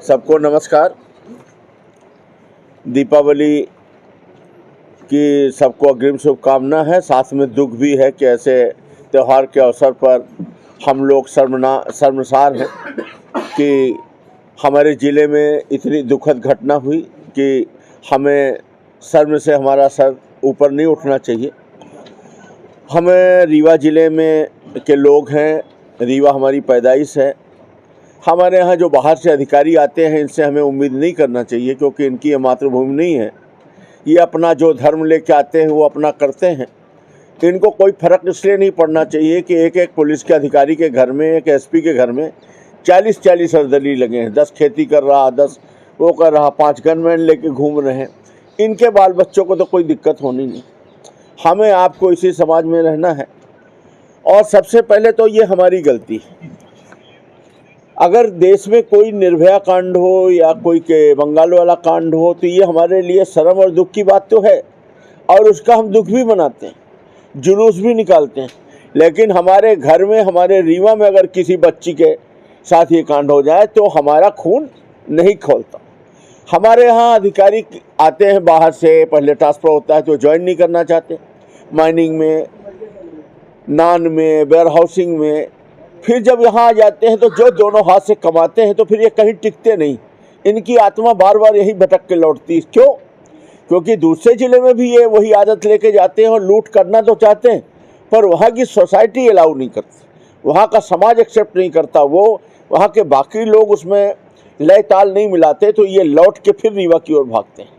सबको नमस्कार। दीपावली की सबको अग्रिम शुभकामना है। साथ में दुख भी है कि ऐसे त्यौहार के अवसर पर हम लोग शर्मसार हैं कि हमारे ज़िले में इतनी दुखद घटना हुई कि हमें शर्म से हमारा सर ऊपर नहीं उठना चाहिए। हमें रीवा ज़िले में के लोग हैं, रीवा हमारी पैदाइश है। हमारे यहाँ जो बाहर से अधिकारी आते हैं इनसे हमें उम्मीद नहीं करना चाहिए, क्योंकि इनकी ये मातृभूमि नहीं है। ये अपना जो धर्म लेके आते हैं वो अपना करते हैं। इनको कोई फ़र्क इसलिए नहीं पड़ना चाहिए कि एक एक पुलिस के अधिकारी के घर में, एक एसपी के घर में 40-40 अर्दली लगे हैं। 10 खेती कर रहा, 10 वो कर रहा, 5 गनमैन लेके घूम रहे हैं। इनके बाल बच्चों को तो कोई दिक्कत होनी नहीं। हमें आपको इसी समाज में रहना है। और सबसे पहले तो ये हमारी गलती है। अगर देश में कोई निर्भया कांड हो या कोई के बंगाल वाला कांड हो तो ये हमारे लिए शर्म और दुख की बात तो है, और उसका हम दुख भी मनाते हैं, जुलूस भी निकालते हैं। लेकिन हमारे घर में, हमारे रीवा में अगर किसी बच्ची के साथ ये कांड हो जाए तो हमारा खून नहीं खौलता। हमारे यहाँ अधिकारी आते हैं बाहर से, पहले ट्रांसफ़र होता है तो ज्वाइन नहीं करना चाहते, माइनिंग में, नान में, वेयर हाउसिंग में। फिर जब यहाँ आ जाते हैं तो जो दोनों हाथ से कमाते हैं तो फिर ये कहीं टिकते नहीं। इनकी आत्मा बार बार यही भटक के लौटती है। क्यों? क्योंकि दूसरे ज़िले में भी ये वही आदत लेके जाते हैं और लूट करना तो चाहते हैं, पर वहाँ की सोसाइटी अलाउ नहीं करती, वहाँ का समाज एक्सेप्ट नहीं करता, वो वहाँ के बाकी लोग उसमें लय ताल नहीं मिलाते, तो ये लौट के फिर रीवा की ओर भागते हैं।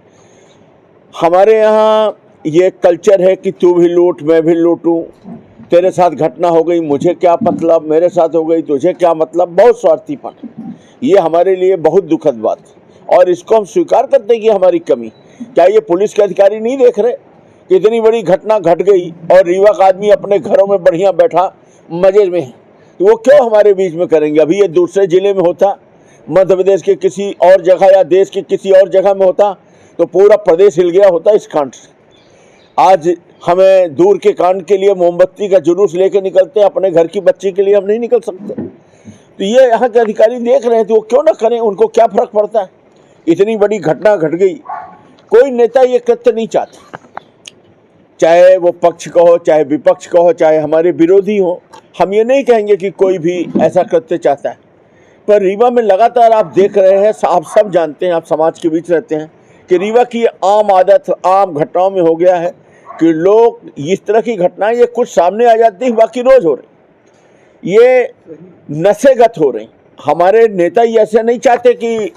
हमारे यहाँ ये कल्चर है कि तू भी लूट, मैं भी लूटूं, तेरे साथ घटना हो गई मुझे क्या मतलब, मेरे साथ हो गई तुझे क्या मतलब। बहुत स्वार्थीपन है। ये हमारे लिए बहुत दुखद बात है और इसको हम स्वीकार करते हैं कि हमारी कमी। क्या ये पुलिस के अधिकारी नहीं देख रहे कि इतनी बड़ी घटना घट गई और रीवा का आदमी अपने घरों में बढ़िया बैठा मजे में है, तो वो क्यों हमारे बीच में करेंगे? अभी ये दूसरे ज़िले में होता, मध्य प्रदेश के किसी और जगह या देश के किसी और जगह में होता तो पूरा प्रदेश हिल गया होता इस कांड से। आज हमें दूर के कांड के लिए मोमबत्ती का जुलूस लेके निकलते हैं, अपने घर की बच्ची के लिए हम नहीं निकल सकते। तो ये यहाँ के अधिकारी देख रहे हैं तो वो क्यों ना करें, उनको क्या फर्क पड़ता है? इतनी बड़ी घटना घट गई, कोई नेता ये कृत्य नहीं चाहता, चाहे वो पक्ष का हो, चाहे विपक्ष का हो, चाहे हमारे विरोधी हो। हम ये नहीं कहेंगे कि कोई भी ऐसा कृत्य चाहता है, पर रीवा में लगातार आप देख रहे हैं, आप सब जानते हैं, आप समाज के बीच रहते हैं कि रीवा की आम आदत, आम घटनाओं में हो गया है कि लोग इस तरह की घटनाएं ये कुछ सामने आ जाती है, बाकी रोज हो रही, ये नशेगत हो रही। हमारे नेता ये ऐसे नहीं चाहते कि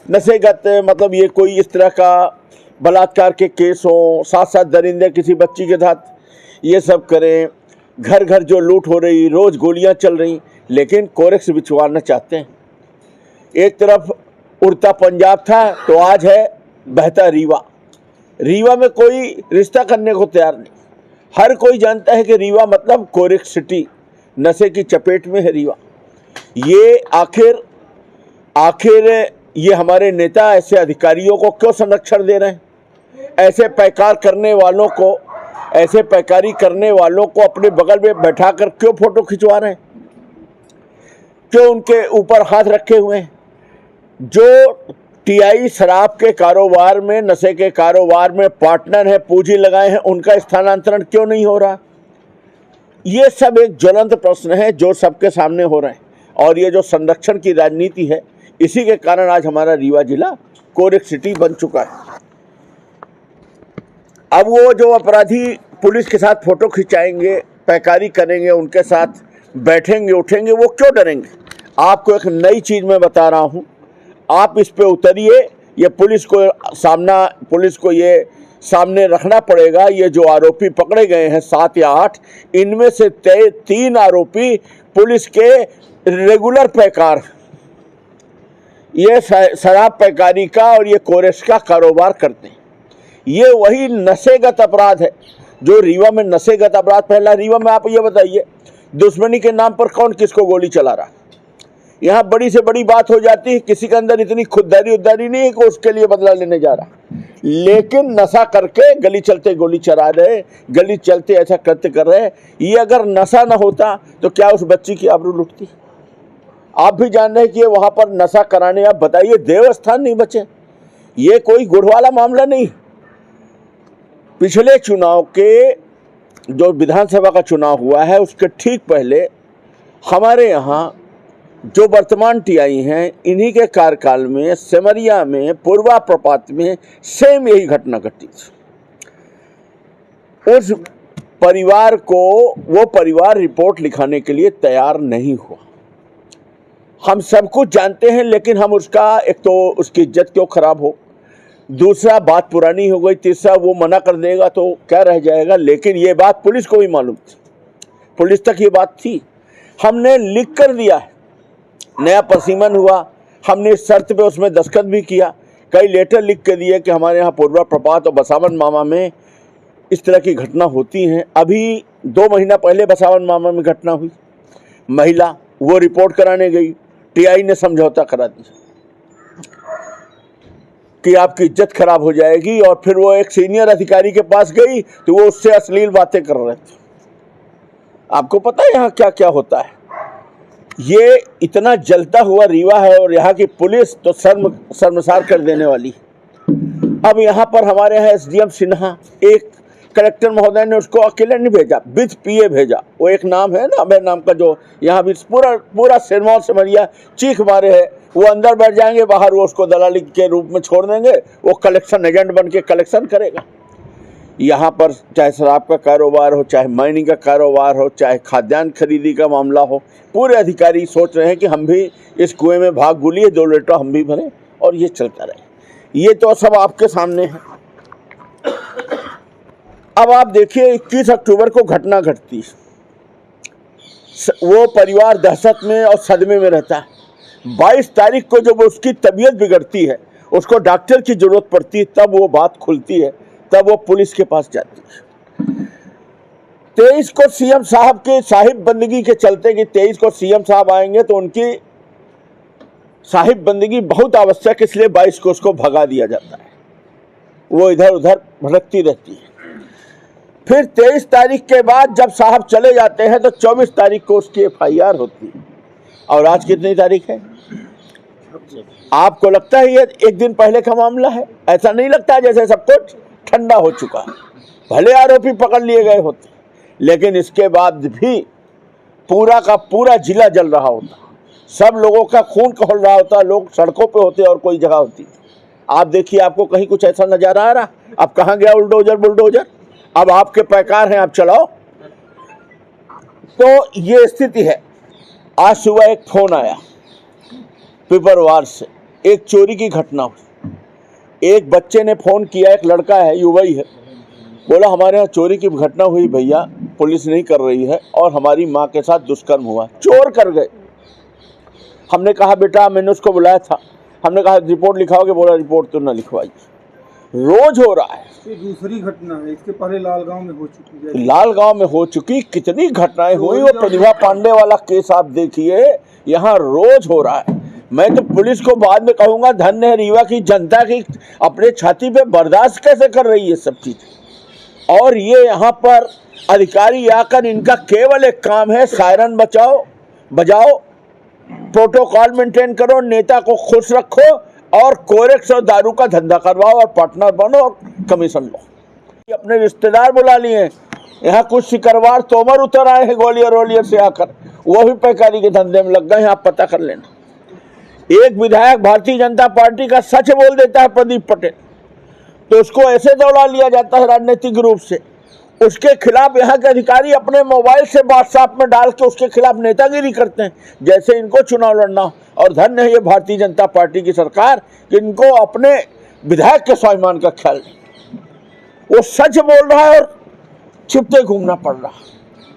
नशेगत मतलब ये कोई इस तरह का बलात्कार के केस हो, साथ साथ दरिंदे किसी बच्ची के साथ ये सब करें, घर घर जो लूट हो रही, रोज गोलियां चल रही, लेकिन कोरेक्स बिछवाना चाहते हैं। एक तरफ उड़ता पंजाब था तो आज है बहता रीवा। रीवा में कोई रिश्ता करने को तैयार नहीं। हर कोई जानता है कि रीवा मतलब कोरेक सिटी, नशे की चपेट में है रीवा। ये आखिर ये हमारे नेता ऐसे अधिकारियों को क्यों संरक्षण दे रहे हैं? ऐसे पैकारी करने वालों को अपने बगल में बैठाकर क्यों फोटो खिंचवा रहे हैं? क्यों उनके ऊपर हाथ रखे हुए हैं? जो टीआई शराब के कारोबार में, नशे के कारोबार में पार्टनर है, पूंजी लगाए हैं, उनका स्थानांतरण क्यों नहीं हो रहा? ये सब एक ज्वलंत प्रश्न है जो सबके सामने हो रहे हैं। और ये जो संरक्षण की राजनीति है, इसी के कारण आज हमारा रीवा जिला कोरेक सिटी बन चुका है। अब वो जो अपराधी पुलिस के साथ फोटो खिंचाएंगे, पैकारी करेंगे, उनके साथ बैठेंगे उठेंगे, वो क्यों डरेंगे? आपको एक नई चीज़ मैं बता रहा हूँ, आप इस पे उतरिए। ये पुलिस को ये सामने रखना पड़ेगा। ये जो आरोपी पकड़े गए हैं 7 या 8, इनमें से 3 आरोपी पुलिस के रेगुलर पैकार, ये शराब पैकारी का और ये कोरेस का कारोबार करते हैं। ये वही नशेगत अपराध है जो रीवा में नशेगत अपराध फैला। रीवा में आप ये बताइए, दुश्मनी के नाम पर कौन किसको गोली चला रहा? यहाँ बड़ी से बड़ी बात हो जाती है, किसी के अंदर इतनी खुददारी उद्दारी नहीं है कि उसके लिए बदला लेने जा रहा, लेकिन नशा करके गली चलते गोली चला रहे, गली चलते ऐसा कृत्य कर रहे। ये अगर नशा न होता तो क्या उस बच्ची की आबरू लुटती? आप भी जान रहे हैं कि वहां पर नशा कराने, आप बताइए देवस्थान नहीं बचे। ये कोई गुड़ वाला मामला नहीं। पिछले चुनाव के जो विधानसभा का चुनाव हुआ है उसके ठीक पहले हमारे यहाँ जो वर्तमान टीआई हैं, इन्हीं के कार्यकाल में सेमरिया में, पूर्वा प्रपात में सेम यही घटना घटी थी। उस परिवार को, वो परिवार रिपोर्ट लिखाने के लिए तैयार नहीं हुआ। हम सब कुछ जानते हैं, लेकिन हम उसका, एक तो उसकी इज्जत क्यों खराब हो, दूसरा बात पुरानी हो गई, तीसरा वो मना कर देगा तो क्या रह जाएगा। लेकिन ये बात पुलिस को भी मालूम थी, पुलिस तक ये बात थी। हमने लिख कर दिया है, नया परसीमन हुआ, हमने इस शर्त पे उसमें दस्तखत भी किया, कई लेटर लिख के दिए कि हमारे यहाँ पूर्वा प्रपात और बसावन मामा में इस तरह की घटना होती हैं। अभी 2 महीना पहले बसावन मामा में घटना हुई, महिला वो रिपोर्ट कराने गई, टीआई ने समझौता करा दिया कि आपकी इज्जत खराब हो जाएगी, और फिर वो एक सीनियर अधिकारी के पास गई तो वो उससे अश्लील बातें कर रहे थे। आपको पता है यहाँ क्या क्या होता है। ये इतना जलता हुआ रीवा है, और यहाँ की पुलिस तो शर्मसार कर देने वाली। अब यहाँ पर हमारे यहाँ एसडीएम सिन्हा, एक कलेक्टर महोदय ने उसको अकेले नहीं भेजा, विथ पीए भेजा। वो एक नाम है ना, अभय नाम का, जो यहाँ भी पूरा सिरमौर सिमरिया चीख मारे है। वो अंदर बैठ जाएंगे, बाहर वो उसको दलाली के रूप में छोड़ देंगे, वो कलेक्शन एजेंट बन के कलेक्शन करेगा। यहाँ पर चाहे शराब का कारोबार हो, चाहे माइनिंग का कारोबार हो, चाहे खाद्यान्न खरीदी का मामला हो, पूरे अधिकारी सोच रहे हैं कि हम भी इस कुएं में भाग गुलिए, 2 लीटर हम भी भरें, और ये चलता रहे। ये तो सब आपके सामने है। अब आप देखिए 21 अक्टूबर को घटना घटती, वो परिवार दहशत में और सदमे में रहता है। 22 तारीख को जब उसकी तबीयत बिगड़ती है, उसको डॉक्टर की जरूरत पड़ती है, तब वो बात खुलती है, तब वो पुलिस के पास जाती है। 23 को सीएम साहब के साहिब बंदगी के चलते कि 23 को सीएम साहब आएंगे तो उनकी साहिब बंदगी बहुत आवश्यक, इसलिए 22 को उसको भगा दिया जाता है, वो इधर उधर भटकती रहती है। फिर 23 तारीख के बाद जब साहब चले जाते हैं तो 24 तारीख को उसकी एफआईआर होती है। और आज कितनी तारीख है? आपको लगता है ये एक दिन पहले का मामला है? ऐसा नहीं लगता, जैसे सब कुछ ठंडा हो चुका है। भले आरोपी पकड़ लिए गए होते, लेकिन इसके बाद भी पूरा का पूरा जिला जल रहा होता, सब लोगों का खून खौल रहा होता, लोग सड़कों पे होते और कोई जगह होती। आप देखिए, आपको कहीं कुछ ऐसा नजर आ रहा? अब कहाँ गया बुलडोजर? अब आपके पैकार हैं, आप चलाओ। तो ये स्थिति है। आज सुबह एक फोन आया पिपरवार से, एक चोरी की घटना हुई। एक बच्चे ने फोन किया, एक लड़का है, युवाई है, बोला हमारे यहाँ चोरी की घटना हुई भैया, पुलिस नहीं कर रही है और हमारी माँ के साथ दुष्कर्म हुआ, चोर कर गए। हमने कहा बेटा, मैंने उसको बुलाया था, हमने कहा रिपोर्ट लिखाओगे? बोला रिपोर्ट तो ना लिखवाई। रोज हो रहा है। ये दूसरी घटना है, इसके पहले लालगांव में हो चुकी है। लालगांव में हो चुकी, कितनी घटनाएं हुई। वो प्रतिभा पांडे वाला केस आप देखिए, यहाँ रोज हो रहा है। मैं तो पुलिस को बाद में कहूंगा, धन्य है रीवा की जनता की अपने छाती पे बर्दाश्त कैसे कर रही है सब चीज। और ये यहाँ पर अधिकारी आकर, इनका केवल एक काम है, सायरन बजाओ, प्रोटोकॉल मेंटेन करो, नेता को खुश रखो और कोरेक्स और दारू का धंधा करवाओ और पार्टनर बनो और कमीशन लो। अपने रिश्तेदार बुला लिए, यहाँ कुछ शिकरवार तोमर उतर आए हैं ग्वालियर से आकर, वो भी पैकारी के धंधे में लग गए हैं, आप पता कर लेना। एक विधायक भारतीय जनता पार्टी का सच बोल देता है, प्रदीप पटेल, तो उसको ऐसे दौड़ा लिया जाता है राजनीतिक रूप से। उसके खिलाफ यहाँ के अधिकारी अपने मोबाइल से व्हाट्सएप में डाल के उसके खिलाफ नेतागिरी करते हैं, जैसे इनको चुनाव लड़ना हो। और धन्य है ये भारतीय जनता पार्टी की सरकार कि इनको अपने विधायक के स्वाभिमान का ख्याल नहीं। वो सच बोल रहा है और छिपते घूमना पड़ रहा।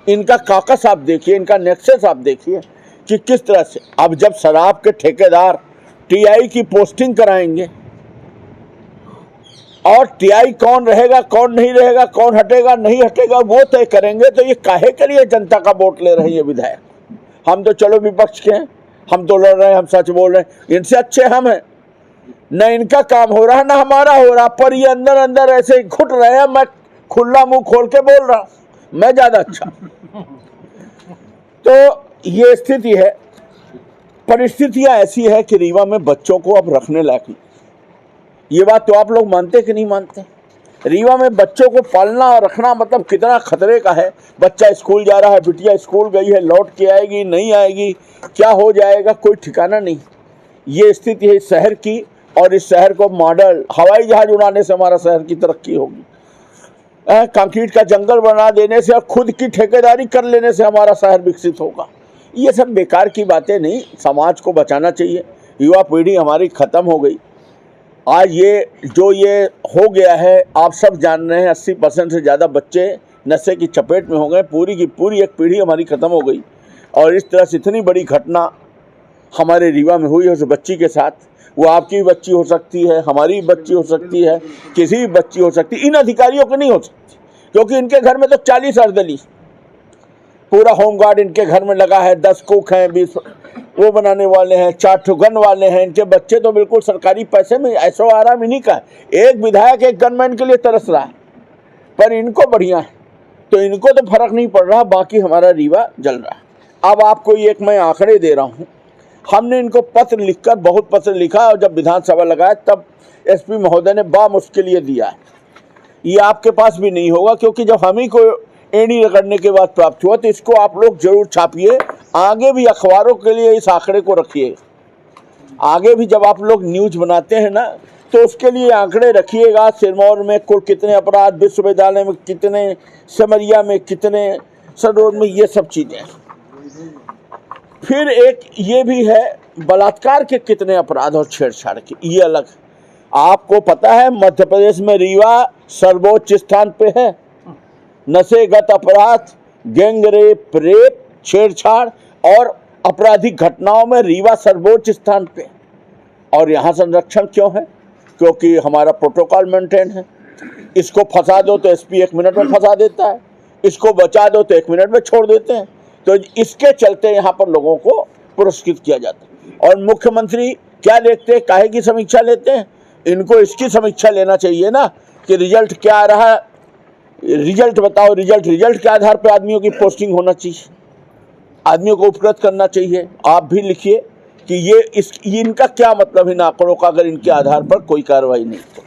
इनका काकस आप देखिए, इनका नेक्सस आप देखिए कि किस तरह से। अब जब शराब के ठेकेदार टीआई की पोस्टिंग कराएंगे, और टीआई कौन रहेगा कौन नहीं रहेगा, कौन हटेगा नहीं हटेगा, वो तय करेंगे, तो ये काहे के लिए जनता का वोट ले रहे हैं विधायक? हम तो चलो विपक्ष के हैं, हम तो लड़ रहे हैं, हम सच बोल रहे हैं, इनसे अच्छे हम हैं। न इनका काम हो रहा, न हमारा हो रहा, पर ये अंदर अंदर ऐसे घुट रहे हैं। मैं खुला मुंह खोल के बोल रहा हूं, मैं ज्यादा अच्छा। तो ये स्थिति है। परिस्थितियां ऐसी है कि रीवा में बच्चों को अब रखने लायक नहीं। ये बात तो आप लोग मानते कि नहीं मानते? रीवा में बच्चों को पालना और रखना मतलब कितना खतरे का है। बच्चा स्कूल जा रहा है, बिटिया स्कूल गई है, लौट के आएगी नहीं आएगी, क्या हो जाएगा कोई ठिकाना नहीं। ये स्थिति है इस शहर की, और इस शहर को मॉडल हवाई जहाज उड़ाने से हमारा शहर की तरक्की होगी, कंक्रीट का जंगल बना देने से और खुद की ठेकेदारी कर लेने से हमारा शहर विकसित होगा। ये सब बेकार की बातें नहीं, समाज को बचाना चाहिए। युवा पीढ़ी हमारी ख़त्म हो गई। आज ये हो गया है, आप सब जान रहे हैं, 80% से ज़्यादा बच्चे नशे की चपेट में हो गए। पूरी की पूरी एक पीढ़ी हमारी ख़त्म हो गई। और इस तरह से इतनी बड़ी घटना हमारे रीवा में हुई है उस बच्ची के साथ। वो आपकी भी बच्ची हो सकती है, हमारी भी बच्ची हो सकती है, किसी भी बच्ची हो सकती है। इन अधिकारियों की नहीं हो सकती, क्योंकि इनके घर में तो 40 अर्दली, पूरा होमगार्ड इनके घर में लगा है, 10 कुक हैं, 20 वो बनाने वाले हैं, 4 गन वाले हैं। इनके बच्चे तो बिल्कुल सरकारी पैसे में ऐशो आराम इन्हीं का है। एक विधायक एक गनमैन के लिए तरस रहा है, पर इनको बढ़िया है, तो इनको तो फर्क नहीं पड़ रहा, बाकी हमारा रीवा जल रहा है। अब आपको एक मैं आंकड़े दे रहा हूँ। हमने इनको पत्र लिखकर, बहुत पत्र लिखा, और जब विधानसभा लगाया तब एसपी महोदय ने बामुश्किल ये दिया है। ये आपके पास भी नहीं होगा, क्योंकि जब हम ही को एड़ी रगड़ने के बाद प्राप्त हुआ, तो इसको आप लोग जरूर छापिए, आगे भी अखबारों के लिए इस आंकड़े को रखिए। आगे भी जब आप लोग न्यूज बनाते हैं ना, तो उसके लिए आंकड़े रखिएगा। सिरमौर में कुल कितने अपराध, विश्वविद्यालय में कितने, सिमरिया में कितने, सदोर में, ये सब चीज़ें। फिर एक ये भी है, बलात्कार के कितने अपराध और छेड़छाड़ के, ये अलग। आपको पता है मध्य प्रदेश में रीवा सर्वोच्च स्थान पे है। नशेगत अपराध, गैंगरेप, रेप, छेड़छाड़ और आपराधिक घटनाओं में रीवा सर्वोच्च स्थान पे। और यहाँ संरक्षण क्यों है? क्योंकि हमारा प्रोटोकॉल मेंटेन है। इसको फंसा दो तो एसपी 1 मिनट में फंसा देता है, इसको बचा दो तो 1 मिनट में छोड़ देते हैं। तो इसके चलते यहाँ पर लोगों को पुरस्कृत किया जाता है। और मुख्यमंत्री क्या देखते हैं, काहे की समीक्षा लेते हैं? इनको इसकी समीक्षा लेना चाहिए ना, कि रिजल्ट क्या आ रहा है, रिजल्ट बताओ। रिजल्ट के आधार पर आदमियों की पोस्टिंग होना चाहिए, आदमियों को उपकृत करना चाहिए। आप भी लिखिए कि ये इनका क्या मतलब है इन आंकड़ों का, अगर इनके आधार पर कोई कार्रवाई नहीं तो।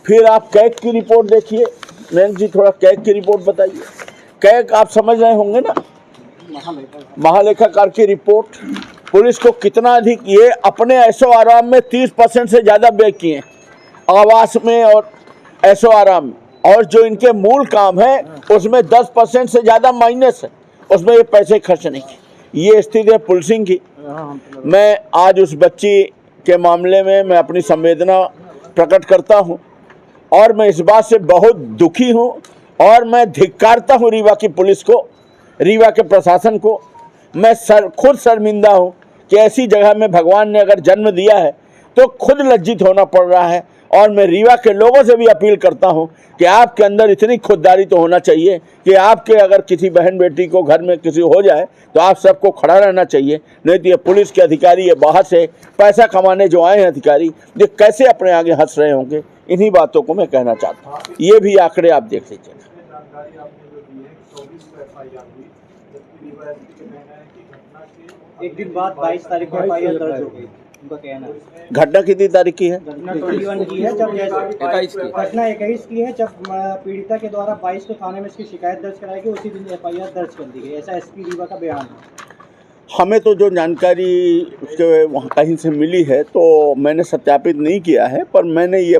फिर आप कैग की रिपोर्ट देखिए। नयन जी थोड़ा कैग की रिपोर्ट बताइए। कैग आप समझ रहे होंगे ना, महालेखाकार की रिपोर्ट। पुलिस को कितना अधिक, ये अपने ऐशो आराम में 30% से ज़्यादा व्यय किए, आवास में और ऐशो आराम में। और जो इनके मूल काम है उसमें 10% से ज़्यादा माइनस है, उसमें ये पैसे खर्च नहीं किए। ये स्थिति है पुलिसिंग की। मैं आज उस बच्ची के मामले में मैं अपनी संवेदना प्रकट करता हूँ, और मैं इस बात से बहुत दुखी हूँ, और मैं धिक्कारता हूँ रीवा की पुलिस को, रीवा के प्रशासन को। मैं खुद शर्मिंदा हूँ कि ऐसी जगह में भगवान ने अगर जन्म दिया है तो खुद लज्जित होना पड़ रहा है। और मैं रीवा के लोगों से भी अपील करता हूं कि आपके अंदर इतनी खुददारी तो होना चाहिए कि आपके अगर किसी बहन बेटी को घर में किसी हो जाए तो आप सबको खड़ा रहना चाहिए। नहीं तो ये पुलिस के अधिकारी, ये बाहर से पैसा कमाने जो आए हैं अधिकारी, ये कैसे अपने आगे हंस रहे होंगे। इन्हीं बातों को मैं कहना चाहता हूँ। ये भी आंकड़े आप देख लीजिए। एक दिन बाद 22 तारीख को एफआईआर दर्ज हो गई, उनका कहना है। घटना कितनी तारीख की है? घटना 21 की है, जब 21 की है, जब पीड़िता के द्वारा 22 को थाने में इसकी शिकायत दर्ज कराई गई, उसी दिन एफआईआर दर्ज कर दी गई, ऐसा एसपी रीवा का बयान है। हमें तो जो जानकारी उसके वहाँ कहीं से मिली है तो मैंने सत्यापित नहीं किया है, पर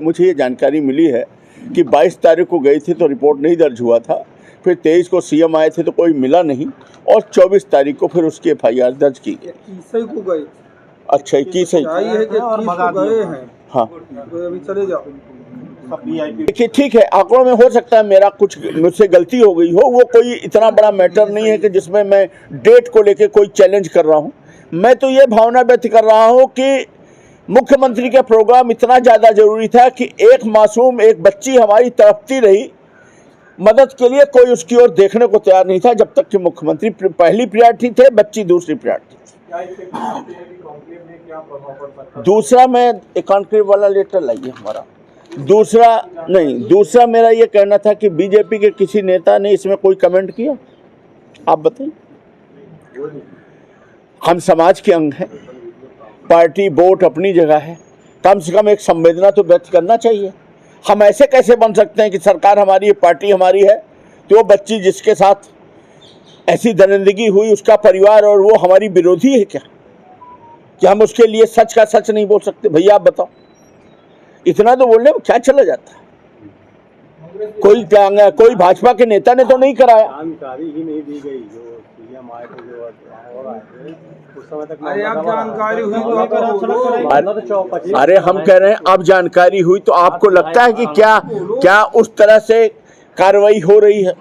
मुझे ये जानकारी मिली है कि 22 तारीख को गई थी तो रिपोर्ट नहीं दर्ज हुआ था। फिर 23 को सीएम आए थे तो कोई मिला नहीं, और 24 तारीख को फिर उसकी एफआईआर दर्ज की गई। 21 को गए। अच्छा, 21 है कि 21 को गए हैं। हाँ, तो अभी चले जाओ। देखिए ठीक है, आंकड़ों में हो सकता है मेरा कुछ मुझसे गलती हो गई हो, वो कोई इतना बड़ा मैटर नहीं है कि जिसमें मैं डेट को लेके कोई चैलेंज कर रहा हूँ। मैं तो ये भावना व्यक्त कर रहा हूँ कि मुख्यमंत्री का प्रोग्राम इतना ज़्यादा जरूरी था कि एक मासूम, एक बच्ची हमारी तड़पती रही, मदद के लिए कोई उसकी ओर देखने को तैयार नहीं था, जब तक कि मुख्यमंत्री पहली प्रायोरिटी थे, बच्ची दूसरी प्रायोरिटी थी। दूसरा, मैं एक कॉन्क्लेव वाला लेटर लाइए हमारा। दूसरा मेरा ये कहना था कि बीजेपी के किसी नेता ने इसमें कोई कमेंट किया? आप बताइए। हम समाज के अंग हैं, पार्टी वोट अपनी जगह है, कम से कम एक संवेदना तो व्यक्त करना चाहिए। हम ऐसे कैसे बन सकते हैं कि सरकार हमारी है, पार्टी हमारी है, तो वो बच्ची जिसके साथ ऐसी दरिंदगी हुई उसका परिवार और वो हमारी विरोधी है क्या? कि हम उसके लिए सच का सच नहीं बोल सकते? भैया आप बताओ, इतना तो बोलने में क्या चला जाता है? कोई भाजपा के नेता ने तो नहीं कराया। जानकारी ही नहीं दी गई जो सीएम आए थे, जो हो रहा है उस समय तक। अरे अब जानकारी हुई तो अरे हम कह रहे हैं अब जानकारी हुई तो आपको लगता है कि क्या उस तरह से कार्रवाई हो रही है?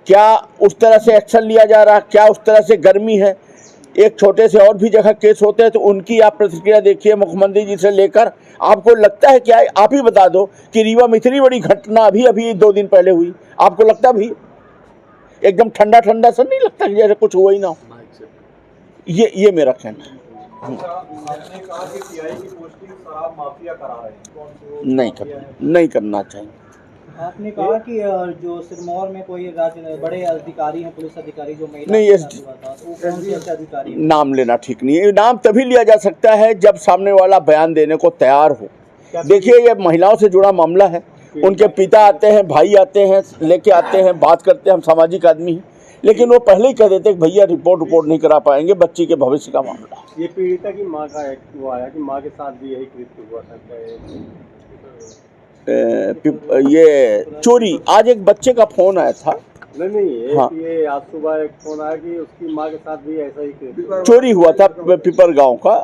क्या उस तरह से एक्शन लिया जा रहा है? क्या उस तरह से गर्मी है? एक छोटे से और भी जगह केस होते हैं तो उनकी आप प्रतिक्रिया देखिए, मुख्यमंत्री जी से लेकर। आपको लगता है क्या, आप ही बता दो कि रीवा में इतनी बड़ी घटना अभी 2 दिन पहले हुई, आपको लगता भी एकदम ठंडा ठंडा सा नहीं लगता कि जैसे कुछ हुआ ही ना हो? ये मेरा कहना है। आपने कहा कि पीआई की पोस्टिंग शराब माफिया करा रहे हैं, नहीं करना चाहिए। आपने कहा कि जो सिरमौर में कोई बड़े अधिकारी हैं, पुलिस अधिकारी जो महिला नहीं, के साथ हुआ था, तो वो कौन से ऐसे अधिकारी हैं? नाम लेना ठीक नहीं है। नाम तभी लिया जा सकता है जब सामने वाला बयान देने को तैयार हो। देखिए, ये महिलाओं से जुड़ा मामला है, उनके पिता आते हैं, भाई आते हैं, लेके आते हैं, बात करते हैं, हम सामाजिक आदमी हैं, लेकिन वो पहले ही कह देते कि भैया रिपोर्ट नहीं करा पाएंगे, बच्ची के भविष्य का मामला। ये पीड़िता की मां का वो आया कि मां के साथ भी यही कृत्य हुआ था। ये चोरी, आज एक बच्चे का फोन आया था। नहीं, हाँ, ये आज सुबह एक फोन आया कि उसकी मां के साथ भी ऐसा ही चोरी हुआ था पिपर गांव का,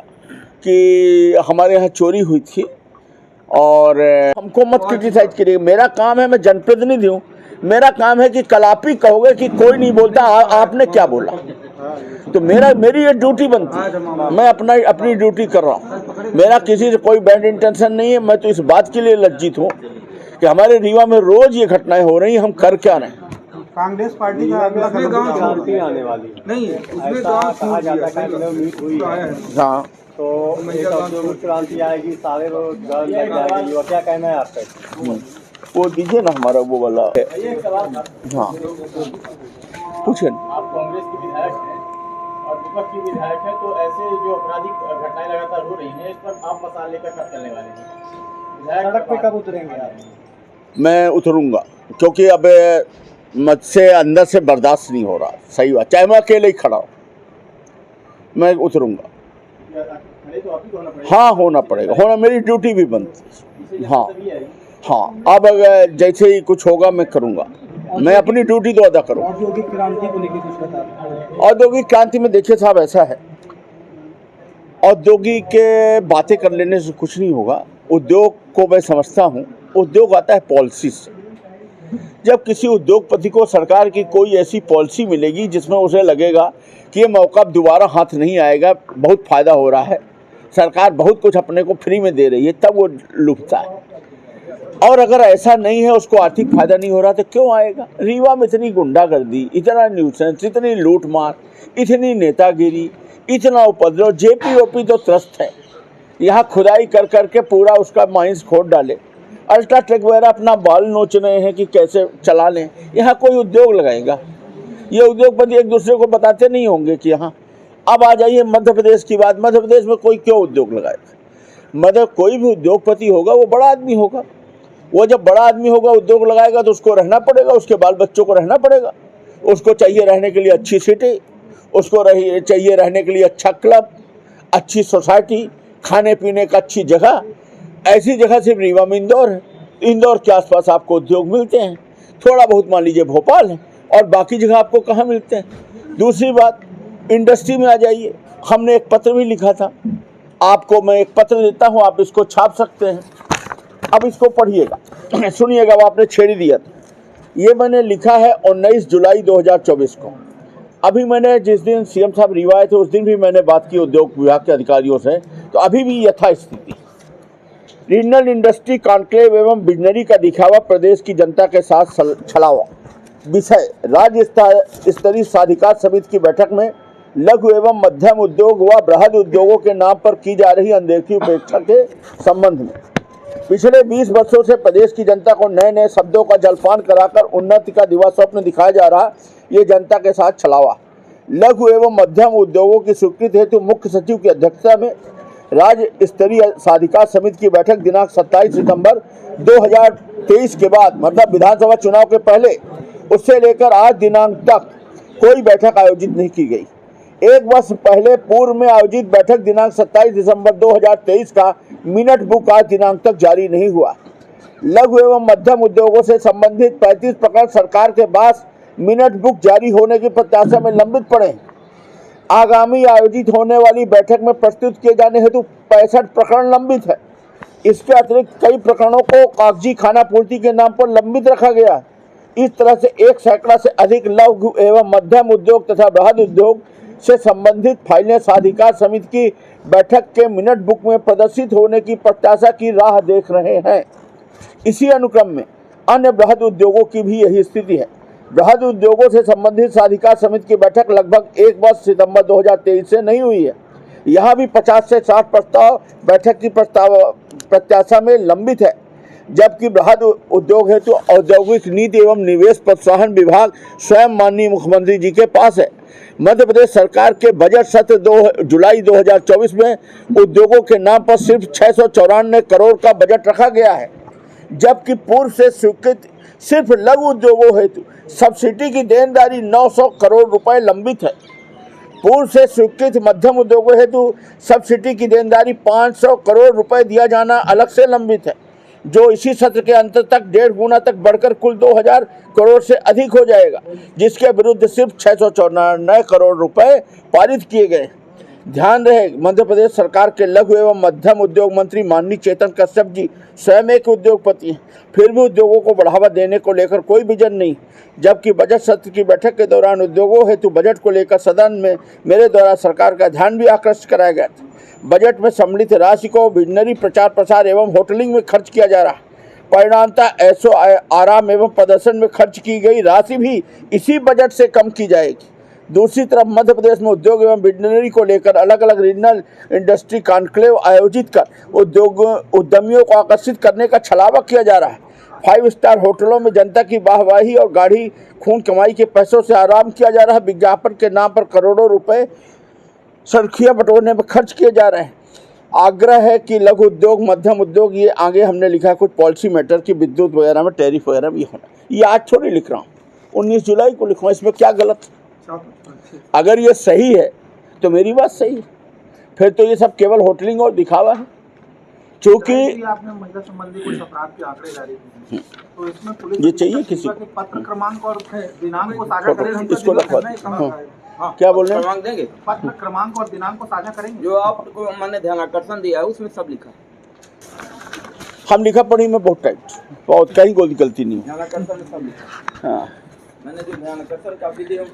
कि हमारे यहाँ चोरी हुई थी। और हमको मत क्रिटिसाइज करिए, मेरा काम है, मैं जनप्रतिनिधि हूँ, मेरा काम है कि कल आप ही कहोगे कि कोई नहीं बोलता, आपने क्या बोला, तो मेरी ये ड्यूटी बनती है, मैं अपनी ड्यूटी कर रहा हूँ। मेरा किसी से कोई बैड इंटेंशन नहीं है। मैं तो इस बात के लिए लज्जित हूँ कि हमारे रीवा में रोज ये घटनाएं हो रही हैं, हम कर क्या रहे हैं? कांग्रेस पार्टी का अगला गांव आने वाली नहीं है, उसमें गांव कहा जाता है कि मीट हुई है, हाँ, तो एक औद्योगिक क्रांति आएगी, सारे लोग घर लग जाएंगे। क्या कहना है आपका? वो दीजिए ना हमारा वो वाला। हाँ, पूछिए। आप कांग्रेस की विधायक हैं और विपक्ष की विधायक है, तो ऐसे जो आपराधिक घटनाएं लगातार हो रही हैं, इस पर आप मसाल लेकर कब चलने वाले हैं? सड़क पे कब उतरेंगे आप? मैं उतरूंगा, क्योंकि अब मुझसे अंदर से बर्दाश्त नहीं हो रहा। सही बात, चाहे मैं अकेले ही खड़ा हूँ, मैं उतरूंगा। हाँ, होना पड़ेगा, मेरी ड्यूटी भी बनती है। हाँ, अब अगर जैसे ही कुछ होगा मैं करूँगा, मैं अपनी ड्यूटी तो अदा करूँगा। औद्योगिक क्रांति को लेकर कुछ बता दें। औद्योगिक क्रांति में देखिए साहब, ऐसा है, औद्योगिक के बातें कर लेने से कुछ नहीं होगा। उद्योग को मैं समझता हूँ, उद्योग आता है पॉलिसी से। जब किसी उद्योगपति को सरकार की कोई ऐसी पॉलिसी मिलेगी जिसमें उसे लगेगा कि ये मौका दोबारा हाथ नहीं आएगा, बहुत फ़ायदा हो रहा है, सरकार बहुत कुछ अपने को फ्री में दे रही है, तब वो लुटता है। और अगर ऐसा नहीं है, उसको आर्थिक फायदा नहीं हो रहा, तो क्यों आएगा? रीवा में इतनी गुंडागर्दी, इतना न्यूसेंस, इतनी लूटमार, इतनी नेतागिरी, इतना उपद्रव, जेपीओपी तो त्रस्त है। यहाँ खुदाई कर करके पूरा उसका माइंस खोद डाले, अल्ट्राटेक वगैरह अपना बाल नोच रहे हैं कि कैसे चला लें। यहाँ कोई उद्योग लगाएगा? ये उद्योगपति एक दूसरे को बताते नहीं होंगे कि यहाँ। अब आ जाइए मध्य प्रदेश की बात, मध्य प्रदेश में कोई क्यों उद्योग लगाएगा? कोई भी उद्योगपति होगा वो बड़ा आदमी होगा, वो जब बड़ा आदमी होगा उद्योग लगाएगा तो उसको रहना पड़ेगा, उसके बाल बच्चों को रहना पड़ेगा, उसको चाहिए रहने के लिए अच्छी सीटें, उसको चाहिए रहने के लिए अच्छा क्लब, अच्छी सोसाइटी, खाने पीने का अच्छी जगह। ऐसी जगह सिर्फ रीवा में इंदौर है। इंदौर के आसपास आपको उद्योग मिलते हैं, थोड़ा बहुत मान लीजिए भोपाल है, और बाकी जगह आपको कहाँ मिलते हैं? दूसरी बात, इंडस्ट्री में आ जाइए। हमने एक पत्र भी लिखा था, आपको मैं एक पत्र देता हूँ, आप इसको छाप सकते हैं। अब इसको पढ़िएगा, सुनिएगा, वो आपने छेड़ दिया था। ये मैंने लिखा है 19 जुलाई 2024 को। अभी मैंने जिस दिन सीएम साहब रीवा आए थे उस दिन भी मैंने बात की उद्योग विभाग के अधिकारियों से, तो अभी भी यथास्थिति। रीजनल इंडस्ट्री कॉन्क्लेव एवं विजनरी का दिखावा, प्रदेश की जनता के साथ छलावा। विषय, राज्य स्तरीय साधिकार समिति की बैठक में लघु एवं मध्यम उद्योग व बृहद उद्योगों के नाम पर की जा रही अनदेखी उपेक्षा के संबंध में पिछले 20 वर्षों से प्रदेश की जनता को नए नए शब्दों का जलपान कराकर उन्नति का दिवा स्वप्न दिखाया जा रहा, ये जनता के साथ छलावा। लघु एवं मध्यम उद्योगों की स्वीकृति हेतु मुख्य सचिव की अध्यक्षता में राज्य स्तरीय साधिकार समिति की बैठक दिनांक 27 सितंबर 2023 के बाद, मतलब विधानसभा चुनाव के पहले, उससे लेकर आज दिनांक तक कोई बैठक आयोजित नहीं की गई। एक वर्ष पहले पूर्व में आयोजित बैठक दिनांक 27 दिसंबर 2023 का मिनट बुक आज दिनांक तक जारी नहीं हुआ। लघु एवं मध्यम उद्योगों से संबंधित 35 प्रकरण सरकार के पास मिनट बुक जारी होने की प्रत्याशा में लंबित पड़े। आगामी आयोजित होने वाली बैठक में प्रस्तुत किए जाने हेतु 65 प्रकरण लंबित है। इसके अतिरिक्त कई प्रकरणों को कागजी खानापूर्ति के नाम पर लंबित रखा गया। इस तरह से 1 सैकड़ा से अधिक लघु एवं मध्यम उद्योग तथा बृहद उद्योग से संबंधित फाइलें साधिकार समिति की बैठक के मिनट बुक में प्रदर्शित होने की प्रत्याशा की राह देख रहे हैं। इसी अनुक्रम में अन्य बृहद उद्योगों की भी यही स्थिति है। बृहद उद्योगों से संबंधित साधिकार समिति की बैठक लगभग 1 वर्ष सितंबर 2023 से नहीं हुई है। यहाँ भी 50 से 60 प्रस्ताव बैठक की प्रत्याशा में लंबित है, जबकि बृहद उद्योग हेतु औद्योगिक नीति एवं निवेश प्रोत्साहन विभाग स्वयं माननीय मुख्यमंत्री जी के पास है। मध्य प्रदेश सरकार के बजट सत्र 2 जुलाई 2024 में उद्योगों के नाम पर सिर्फ 694 करोड़ का बजट रखा गया है, जबकि पूर्व से स्वीकृत सिर्फ लघु उद्योगों हेतु सब्सिडी की देनदारी 900 करोड़ रुपए लंबित है। पूर्व से स्वीकृत मध्यम उद्योगों हेतु सब्सिडी की देनदारी 500 करोड़ रुपए दिया जाना अलग से लंबित है, जो इसी सत्र के अंत तक 1.5 गुना तक बढ़कर कुल 2000 करोड़ से अधिक हो जाएगा, जिसके विरुद्ध सिर्फ 694 करोड़ रुपए पारित किए गए। ध्यान रहे, मध्य प्रदेश सरकार के लघु एवं मध्यम उद्योग मंत्री माननीय चेतन कश्यप जी स्वयं एक उद्योगपति हैं, फिर भी उद्योगों को बढ़ावा देने को लेकर कोई विजन नहीं। जबकि बजट सत्र की बैठक के दौरान उद्योगों हेतु बजट को लेकर सदन में मेरे द्वारा सरकार का ध्यान भी आकर्षित कराया गया था। बजट में सम्मिलित राशि को विजनरी प्रचार प्रसार एवं होटलिंग में खर्च किया जा रहा। परिणामतः ऐशो आराम एवं प्रदर्शन में खर्च की गई राशि भी इसी बजट से कम की जाएगी। दूसरी तरफ मध्य प्रदेश में उद्योग एवं विजनरी को लेकर अलग अलग रीजनल इंडस्ट्री कॉन्क्लेव आयोजित कर उद्यमियों को आकर्षित करने का छलावा किया जा रहा है। 5 स्टार होटलों में जनता की वाहवाही और गाढ़ी खून कमाई के पैसों से आराम किया जा रहा है। विज्ञापन के नाम पर करोड़ों रुपए सुर्खियां बटोरने पर खर्च किए जा रहे हैं। आग्रह है कि लघु उद्योग मध्यम उद्योग, ये आगे हमने लिखा है कुछ पॉलिसी मैटर की, विद्युत वगैरह में टैरिफ वगैरह में ये होना। ये आज थोड़ी लिख रहा हूँ, 19 जुलाई को लिखूँ, इसमें क्या गलत है? अगर ये सही है तो मेरी बात सही है, फिर तो ये सब केवल होटलिंग और दिखावा है। क्योंकि आपने महिला संबंधी कुछ अपराध के आंकड़े जारी किए, तो इसमें पुलिस ये चाहिए किसी को पत्र क्रमांक और दिनांक को साझा करें। इसको रखवा। क्या बोल रहे हैं? क्रमांक देंगे, पत्र क्रमांक और दिनांक को साझा करेंगे। जो आपको मैंने ध्यान आकर्षण दिया है उसमें सब लिखा है। हम लिखा पढ़ी में बहुत टाइट, बहुत कहीं कोई गलती नहीं है। ध्यान आकर्षण में सब लिखा है। हाँ, मैंने जो ध्यान आकर्षण काफी दिया